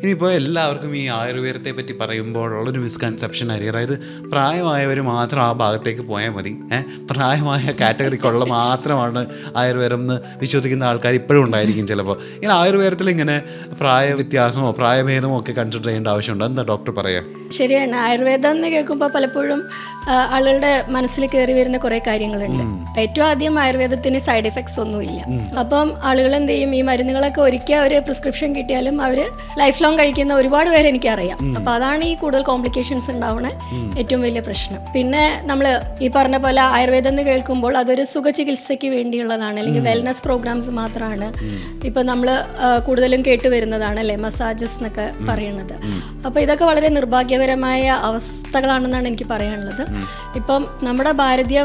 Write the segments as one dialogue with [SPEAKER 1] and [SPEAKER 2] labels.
[SPEAKER 1] ഇനിയിപ്പോൾ എല്ലാവർക്കും ഈ ആയുർവേദത്തെ പറ്റി പറയുമ്പോഴുള്ളൊരു മിസ്കൺസെപ്ഷൻ ആയിരിക്കും, അതായത് പ്രായമായവർ മാത്രം ആ ഭാഗത്തേക്ക് പോയാൽ മതി, പ്രായമായ കാറ്റഗറിക്കുള്ള മാത്രമാണ് ആയുർവേദം എന്ന് വിശ്വസിക്കുന്ന ആൾക്കാർ ഇപ്പോഴും ഉണ്ടായിരിക്കും ചിലപ്പോൾ. ഇങ്ങനെ ആയുർവേദത്തിൽ ഇങ്ങനെ പ്രായ വ്യത്യാസമോ പ്രായഭേദമോ ഒക്കെ കൺസിഡർ ചെയ്യേണ്ട ആവശ്യമുണ്ടോ? എന്താ ഡോക്ടർ പറയുക?
[SPEAKER 2] ശരിയാണ്, ആയുർവേദം എന്ന് കേൾക്കുമ്പോൾ പലപ്പോഴും ആളുകളുടെ മനസ്സിൽ കയറി വരുന്ന കുറേ കാര്യങ്ങളുണ്ട്. ഏറ്റവും ആദ്യം ആയുർവേദത്തിന് സൈഡ് എഫക്ട്സ് ഒന്നുമില്ല. അപ്പം ആളുകൾ എന്ത് ചെയ്യും, ഈ മരുന്നുകളൊക്കെ ഒരിക്കൽ ഒരു പ്രിസ്ക്രിപ്ഷൻ കിട്ടിയാലും അവർ ലൈഫ് ലോങ് കഴിക്കുന്ന ഒരുപാട് പേര് എനിക്കറിയാം. അപ്പം അതാണ് ഈ കൂടുതൽ കോംപ്ലിക്കേഷൻസ് ഉണ്ടാവുന്ന ഏറ്റവും വലിയ പ്രശ്നം. പിന്നെ നമ്മൾ ഈ പറഞ്ഞ പോലെ ആയുർവേദം എന്ന് കേൾക്കുമ്പോൾ അതൊരു സുഖചികിത്സയ്ക്ക് വേണ്ടിയുള്ളതാണ്, അല്ലെങ്കിൽ വെൽനസ് പ്രോഗ്രാംസ് മാത്രമാണ് ഇപ്പം നമ്മൾ കൂടുതലും കേട്ടുവരുന്നതാണ് അല്ലേ, മസാജസ് എന്നൊക്കെ പറയുന്നത്. അപ്പോൾ ഇതൊക്കെ വളരെ നിർഭാഗ്യകരമായ അവസ്ഥകളാണെന്നാണ് എനിക്ക് പറയാനുള്ളത്. ഇപ്പം നമ്മുടെ ഭാരതീയ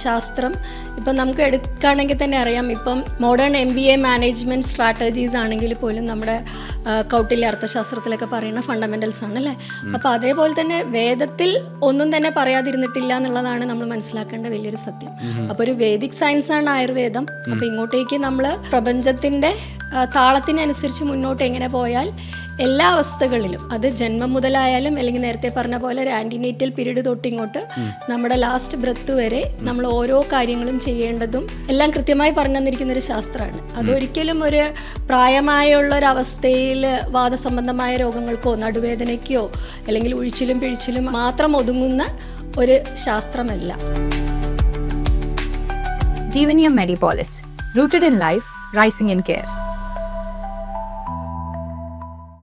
[SPEAKER 2] ശാസ്ത്രം ഇപ്പം നമുക്ക് എടുക്കുകയാണെങ്കിൽ തന്നെ അറിയാം, ഇപ്പം മോഡേൺ MBA മാനേജ്മെൻറ്റ് സ്ട്രാറ്റജീസ് ആണെങ്കിൽ പോലും നമ്മുടെ കൗട്ടില്യ അർത്ഥശാസ്ത്രത്തിലൊക്കെ പറയുന്ന ഫണ്ടമെൻ്റൽസ് ആണ് അല്ലേ. അപ്പോൾ അതേപോലെ തന്നെ വേദത്തിൽ ഒന്നും തന്നെ പറയാതിരുന്നിട്ടില്ല എന്നുള്ളതാണ് നമ്മൾ മനസ്സിലാക്കേണ്ട വലിയൊരു സത്യം. അപ്പോൾ ഒരു വേദിക് സയൻസാണ് ആയുർവേദം. അപ്പോൾ ഇങ്ങോട്ടേക്ക് നമ്മൾ പ്രപഞ്ചത്തിൻ്റെ താളത്തിനനുസരിച്ച് മുന്നോട്ട് എങ്ങനെ പോയാൽ എല്ലാ അവസ്ഥകളിലും, അത് ജന്മം മുതലായാലും അല്ലെങ്കിൽ നേരത്തെ പറഞ്ഞ പോലെ ഒരു ആൻറ്റിനേറ്റൽ പീരീഡ് തൊട്ടിങ്ങോട്ട് നമ്മുടെ ലാസ്റ്റ് ബ്രത്ത് വരെ നമ്മൾ ഓരോ കാര്യങ്ങളും ചെയ്യേണ്ടതും എല്ലാം കൃത്യമായി പറഞ്ഞു തന്നിരിക്കുന്ന ഒരു ശാസ്ത്രമാണ്. അതൊരിക്കലും ഒരു പ്രായമായുള്ള ഒരു അവസ്ഥയിൽ വാദസംബന്ധമായ രോഗങ്ങൾക്കോ നടുവേദനയ്ക്കോ അല്ലെങ്കിൽ ഉഴിച്ചിലും പിഴിച്ചിലും മാത്രം ഒതുങ്ങുന്ന ഒരു ശാസ്ത്രമല്ല.
[SPEAKER 3] Jeevanium Medipolis, rooted in life, rising in care.